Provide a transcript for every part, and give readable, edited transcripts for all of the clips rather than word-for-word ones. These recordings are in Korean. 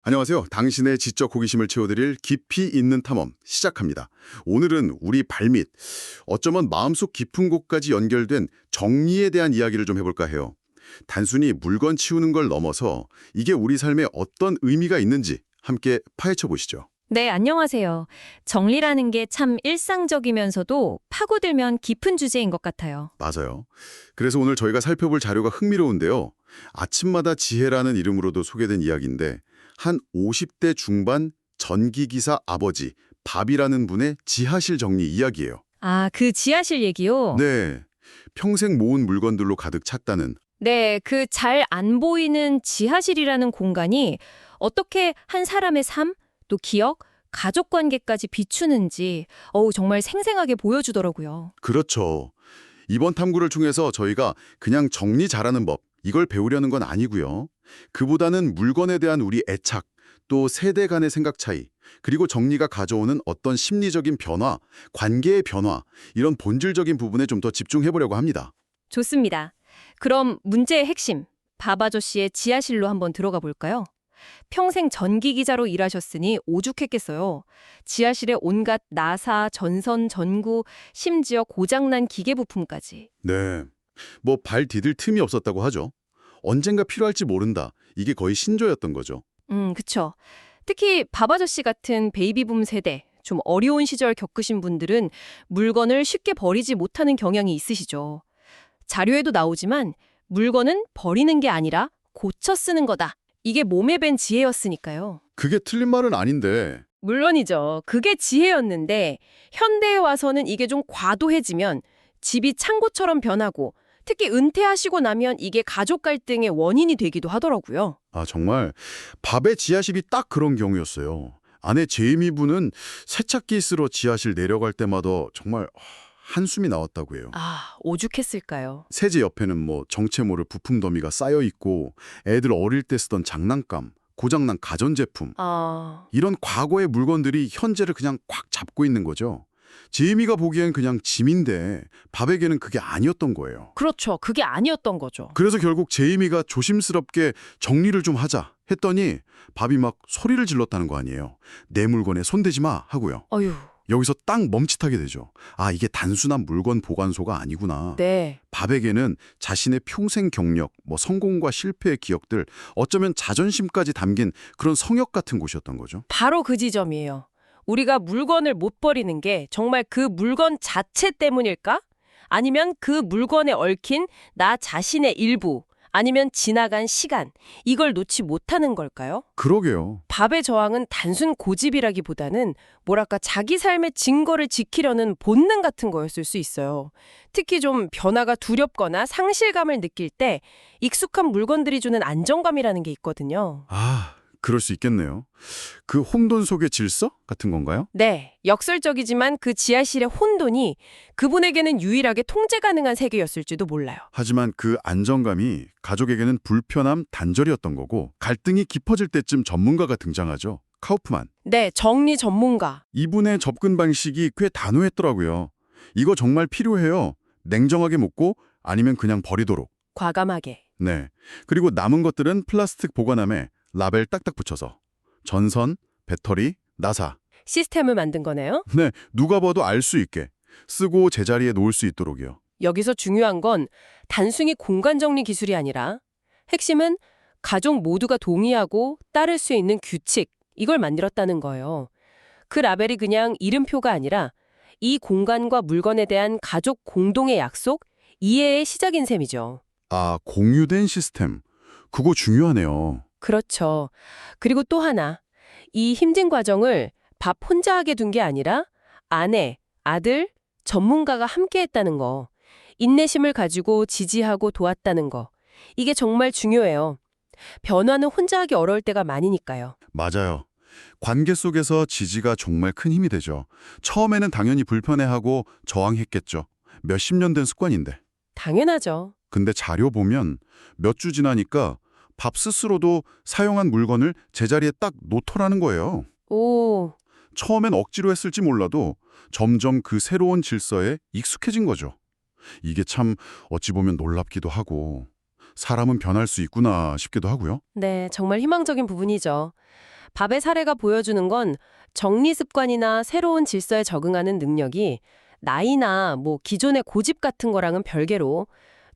안녕하세요. 당신의 지적 호기심을 채워드릴 깊이 있는 탐험 시작합니다. 오늘은 우리 발밑, 어쩌면 마음속 깊은 곳까지 연결된 정리에 대한 이야기를 좀 해볼까 해요. 단순히 물건 치우는 걸 넘어서 이게 우리 삶에 어떤 의미가 있는지 함께 파헤쳐 보시죠. 네, 안녕하세요. 정리라는 게 참 일상적이면서도 파고들면 깊은 주제인 것 같아요. 맞아요. 그래서 오늘 저희가 살펴볼 자료가 흥미로운데요. 아침마다 지혜라는 이름으로도 소개된 이야기인데 한 50대 중반 전기기사 아버지 밥이라는 분의 지하실 정리 이야기예요. 아, 그 지하실 얘기요? 네, 평생 모은 물건들로 가득 찼다는. 네, 그 잘 안 보이는 지하실이라는 공간이 어떻게 한 사람의 삶, 또 기억, 가족 관계까지 비추는지 정말 생생하게 보여주더라고요. 그렇죠. 이번 탐구를 통해서 저희가 그냥 정리 잘하는 법, 이걸 배우려는 건 아니고요. 그보다는 물건에 대한 우리 애착, 또 세대 간의 생각 차이, 그리고 정리가 가져오는 어떤 심리적인 변화, 관계의 변화, 이런 본질적인 부분에 좀 더 집중해보려고 합니다. 좋습니다. 그럼 문제의 핵심, 밥 아저씨의 지하실로 한번 들어가 볼까요? 평생 전기 기자로 일하셨으니 오죽했겠어요. 지하실에 온갖 나사, 전선, 전구, 심지어 고장난 기계 부품까지. 네, 뭐 발 디딜 틈이 없었다고 하죠. 언젠가 필요할지 모른다. 이게 거의 신조였던 거죠. 그쵸. 특히 밥 아저씨 같은 베이비붐 세대, 좀 어려운 시절 겪으신 분들은 물건을 쉽게 버리지 못하는 경향이 있으시죠. 자료에도 나오지만 물건은 버리는 게 아니라 고쳐 쓰는 거다. 이게 몸에 밴 지혜였으니까요. 그게 틀린 말은 아닌데. 물론이죠. 그게 지혜였는데 현대에 와서는 이게 좀 과도해지면 집이 창고처럼 변하고 특히 은퇴하시고 나면 이게 가족 갈등의 원인이 되기도 하더라고요. 아, 정말 밥의 지하실이 딱 그런 경우였어요. 아내 제이미 분은 세차기 쓰러 지하실 내려갈 때마다 정말 한숨이 나왔다고 해요. 아, 오죽했을까요? 세제 옆에는 뭐 정체 모를 부품 더미가 쌓여 있고 애들 어릴 때 쓰던 장난감, 고장난 가전제품, 아, 이런 과거의 물건들이 현재를 그냥 꽉 잡고 있는 거죠. 제이미가 보기엔 그냥 짐인데 밥에게는 그게 아니었던 거예요. 그렇죠. 그게 아니었던 거죠. 그래서 결국 제이미가 조심스럽게 정리를 좀 하자 했더니 밥이 막 소리를 질렀다는 거 아니에요. 내 물건에 손대지 마 하고요. 어휴, 여기서 딱 멈칫하게 되죠. 아, 이게 단순한 물건 보관소가 아니구나. 네. 밥에게는 자신의 평생 경력, 뭐 성공과 실패의 기억들, 어쩌면 자존심까지 담긴 그런 성역 같은 곳이었던 거죠. 바로 그 지점이에요. 우리가 물건을 못 버리는 게 정말 그 물건 자체 때문일까? 아니면 그 물건에 얽힌 나 자신의 일부, 아니면 지나간 시간, 이걸 놓지 못하는 걸까요? 그러게요. 밥의 저항은 단순 고집이라기보다는 뭐랄까 자기 삶의 증거를 지키려는 본능 같은 거였을 수 있어요. 특히 좀 변화가 두렵거나 상실감을 느낄 때 익숙한 물건들이 주는 안정감이라는 게 있거든요. 아, 그럴 수 있겠네요. 그 혼돈 속의 질서 같은 건가요? 네, 역설적이지만 그 지하실의 혼돈이 그분에게는 유일하게 통제 가능한 세계였을지도 몰라요. 하지만 그 안정감이 가족에게는 불편함, 단절이었던 거고 갈등이 깊어질 때쯤 전문가가 등장하죠. 카우프만. 네, 정리 전문가. 이분의 접근 방식이 꽤 단호했더라고요. 이거 정말 필요해요. 냉정하게 묻고 아니면 그냥 버리도록. 과감하게. 네. 그리고 남은 것들은 플라스틱 보관함에 라벨 딱딱 붙여서 전선, 배터리, 나사. 시스템을 만든 거네요. 네, 누가 봐도 알 수 있게 쓰고 제자리에 놓을 수 있도록이요. 여기서 중요한 건 단순히 공간 정리 기술이 아니라 핵심은 가족 모두가 동의하고 따를 수 있는 규칙, 이걸 만들었다는 거예요. 그 라벨이 그냥 이름표가 아니라 이 공간과 물건에 대한 가족 공동의 약속, 이해의 시작인 셈이죠. 아, 공유된 시스템. 그거 중요하네요. 그렇죠. 그리고 또 하나, 이 힘든 과정을 밥 혼자 하게 둔 게 아니라 아내, 아들, 전문가가 함께 했다는 거. 인내심을 가지고 지지하고 도왔다는 거. 이게 정말 중요해요. 변화는 혼자 하기 어려울 때가 많으니까요. 맞아요. 관계 속에서 지지가 정말 큰 힘이 되죠. 처음에는 당연히 불편해하고 저항했겠죠. 몇십 년 된 습관인데. 당연하죠. 근데 자료 보면 몇 주 지나니까 밥 스스로도 사용한 물건을 제자리에 딱 놓더라는 거예요. 오, 처음엔 억지로 했을지 몰라도 점점 그 새로운 질서에 익숙해진 거죠. 이게 참 어찌 보면 놀랍기도 하고 사람은 변할 수 있구나 싶기도 하고요. 네, 정말 희망적인 부분이죠. 밥의 사례가 보여주는 건 정리 습관이나 새로운 질서에 적응하는 능력이 나이나 기존의 고집 같은 거랑은 별개로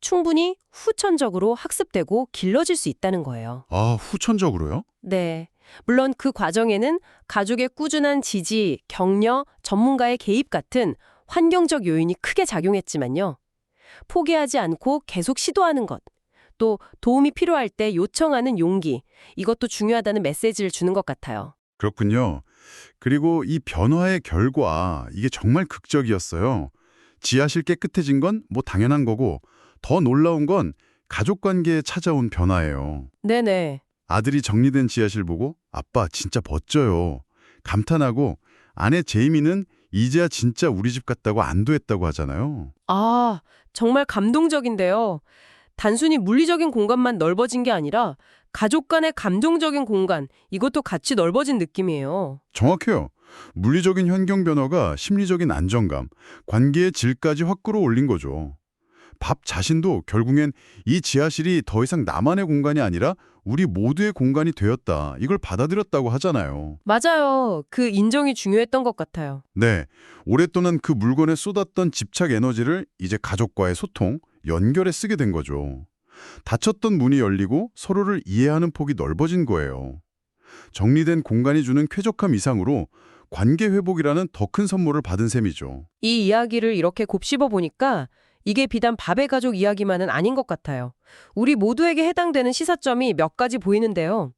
충분히 후천적으로 학습되고 길러질 수 있다는 거예요. 아, 후천적으로요? 네. 물론 그 과정에는 가족의 꾸준한 지지, 격려, 전문가의 개입 같은 환경적 요인이 크게 작용했지만요. 포기하지 않고 계속 시도하는 것, 또 도움이 필요할 때 요청하는 용기, 이것도 중요하다는 메시지를 주는 것 같아요. 그렇군요. 그리고 이 변화의 결과 이게 정말 극적이었어요. 지하실 깨끗해진 건 당연한 거고 더 놀라운 건 가족 관계에 찾아온 변화예요. 네네. 아들이 정리된 지하실 보고 아빠 진짜 멋져요. 감탄하고 아내 제이미는 이제야 진짜 우리 집 같다고 안도했다고 하잖아요. 아, 정말 감동적인데요. 단순히 물리적인 공간만 넓어진 게 아니라 가족 간의 감정적인 공간, 이것도 같이 넓어진 느낌이에요. 정확해요. 물리적인 환경 변화가 심리적인 안정감, 관계의 질까지 확 끌어올린 거죠. 밥 자신도 결국엔 이 지하실이 더 이상 나만의 공간이 아니라 우리 모두의 공간이 되었다. 이걸 받아들였다고 하잖아요. 맞아요. 그 인정이 중요했던 것 같아요. 네, 오랫동안 그 물건에 쏟았던 집착 에너지를 이제 가족과의 소통, 연결에 쓰게 된 거죠. 닫혔던 문이 열리고 서로를 이해하는 폭이 넓어진 거예요. 정리된 공간이 주는 쾌적함 이상으로 관계 회복이라는 더 큰 선물을 받은 셈이죠. 이 이야기를 이렇게 곱씹어 보니까 이게 비단 밥의 가족 이야기만은 아닌 것 같아요. 우리 모두에게 해당되는 시사점이 몇 가지 보이는데요.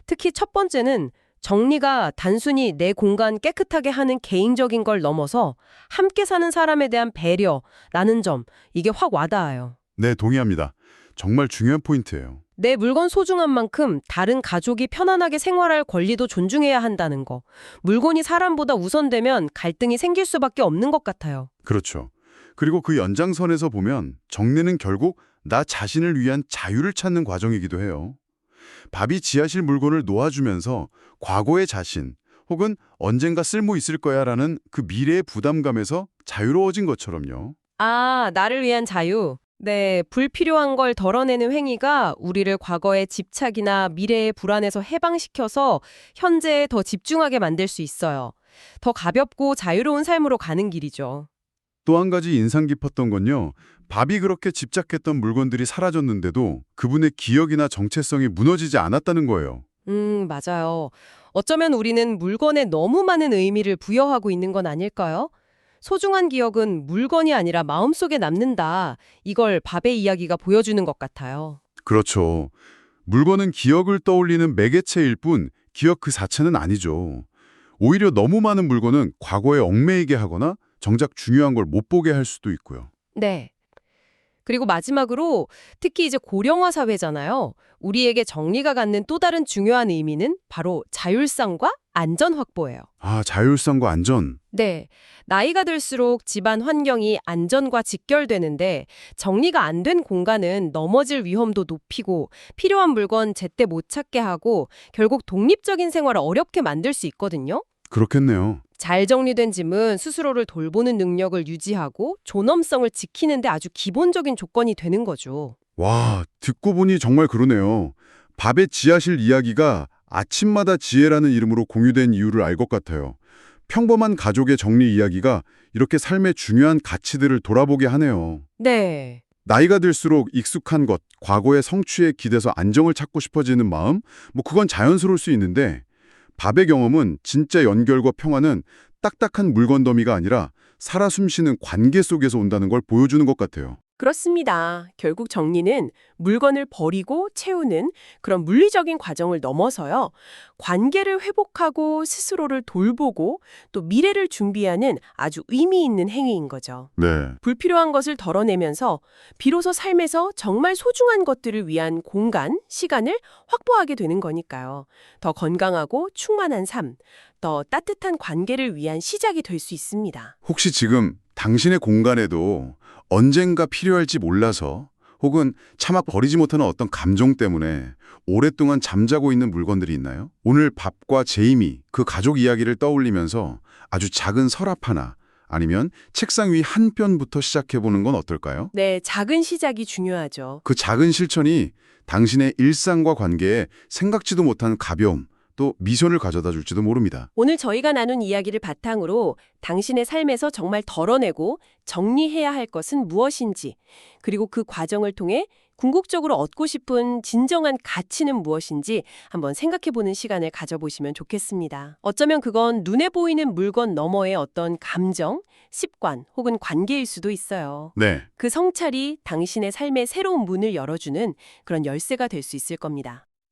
특히 첫 번째는 정리가 단순히 내 공간 깨끗하게 하는 개인적인 걸 넘어서 함께 사는 사람에 대한 배려라는 점, 이게 확 와닿아요. 네, 동의합니다. 정말 중요한 포인트예요. 내 물건 소중한 만큼 다른 가족이 편안하게 생활할 권리도 존중해야 한다는 거. 물건이 사람보다 우선되면 갈등이 생길 수밖에 없는 것 같아요. 그렇죠. 그리고 그 연장선에서 보면 정리는 결국 나 자신을 위한 자유를 찾는 과정이기도 해요. 밥이 지하실 물건을 놓아주면서 과거의 자신 혹은 언젠가 쓸모 있을 거야라는 그 미래의 부담감에서 자유로워진 것처럼요. 아, 나를 위한 자유. 네, 불필요한 걸 덜어내는 행위가 우리를 과거의 집착이나 미래의 불안에서 해방시켜서 현재에 더 집중하게 만들 수 있어요. 더 가볍고 자유로운 삶으로 가는 길이죠. 또 한 가지 인상 깊었던 건요. 밥이 그렇게 집착했던 물건들이 사라졌는데도 그분의 기억이나 정체성이 무너지지 않았다는 거예요. 맞아요. 어쩌면 우리는 물건에 너무 많은 의미를 부여하고 있는 건 아닐까요? 소중한 기억은 물건이 아니라 마음속에 남는다. 이걸 밥의 이야기가 보여주는 것 같아요. 그렇죠. 물건은 기억을 떠올리는 매개체일 뿐 기억 그 자체는 아니죠. 오히려 너무 많은 물건은 과거에 얽매이게 하거나 정작 중요한 걸 못 보게 할 수도 있고요. 네. 그리고 마지막으로 특히 이제 고령화 사회잖아요. 우리에게 정리가 갖는 또 다른 중요한 의미는 바로 자율성과 안전 확보예요. 아, 자율성과 안전. 네. 나이가 들수록 집안 환경이 안전과 직결되는데 정리가 안 된 공간은 넘어질 위험도 높이고 필요한 물건 제때 못 찾게 하고 결국 독립적인 생활을 어렵게 만들 수 있거든요. 그렇겠네요. 잘 정리된 짐은 스스로를 돌보는 능력을 유지하고 존엄성을 지키는 데 아주 기본적인 조건이 되는 거죠. 와, 듣고 보니 정말 그러네요. 밥의 지하실 이야기가 아침마다 지혜라는 이름으로 공유된 이유를 알 것 같아요. 평범한 가족의 정리 이야기가 이렇게 삶의 중요한 가치들을 돌아보게 하네요. 네. 나이가 들수록 익숙한 것, 과거의 성취에 기대서 안정을 찾고 싶어지는 마음, 그건 자연스러울 수 있는데 밥의 경험은 진짜 연결과 평화는 딱딱한 물건 더미가 아니라 살아 숨쉬는 관계 속에서 온다는 걸 보여주는 것 같아요. 그렇습니다. 결국 정리는 물건을 버리고 채우는 그런 물리적인 과정을 넘어서요. 관계를 회복하고 스스로를 돌보고 또 미래를 준비하는 아주 의미 있는 행위인 거죠. 네. 불필요한 것을 덜어내면서 비로소 삶에서 정말 소중한 것들을 위한 공간, 시간을 확보하게 되는 거니까요. 더 건강하고 충만한 삶, 더 따뜻한 관계를 위한 시작이 될 수 있습니다. 혹시 지금 당신의 공간에도 언젠가 필요할지 몰라서 혹은 차마 버리지 못하는 어떤 감정 때문에 오랫동안 잠자고 있는 물건들이 있나요? 오늘 밥과 제이미, 그 가족 이야기를 떠올리면서 아주 작은 서랍 하나, 아니면 책상 위 한 편부터 시작해보는 건 어떨까요? 네, 작은 시작이 중요하죠. 그 작은 실천이 당신의 일상과 관계에 생각지도 못한 가벼움, 또 미션을 가져다 줄지도 모릅니다. 오늘 저희가 나눈 이야기를 바탕으로 당신의 삶에서 정말 덜어내고 정리해야 할 것은 무엇인지, 그리고 그 과정을 통해 궁극적으로 얻고 싶은 진정한 가치는 무엇인지 한번 생각해보는 시간을 가져보시면 좋겠습니다. 어쩌면 그건 눈에 보이는 물건 너머의 어떤 감정, 습관 혹은 관계일 수도 있어요. 네. 그 성찰이 당신의 삶의 새로운 문을 열어주는 그런 열쇠가 될 수 있을 겁니다.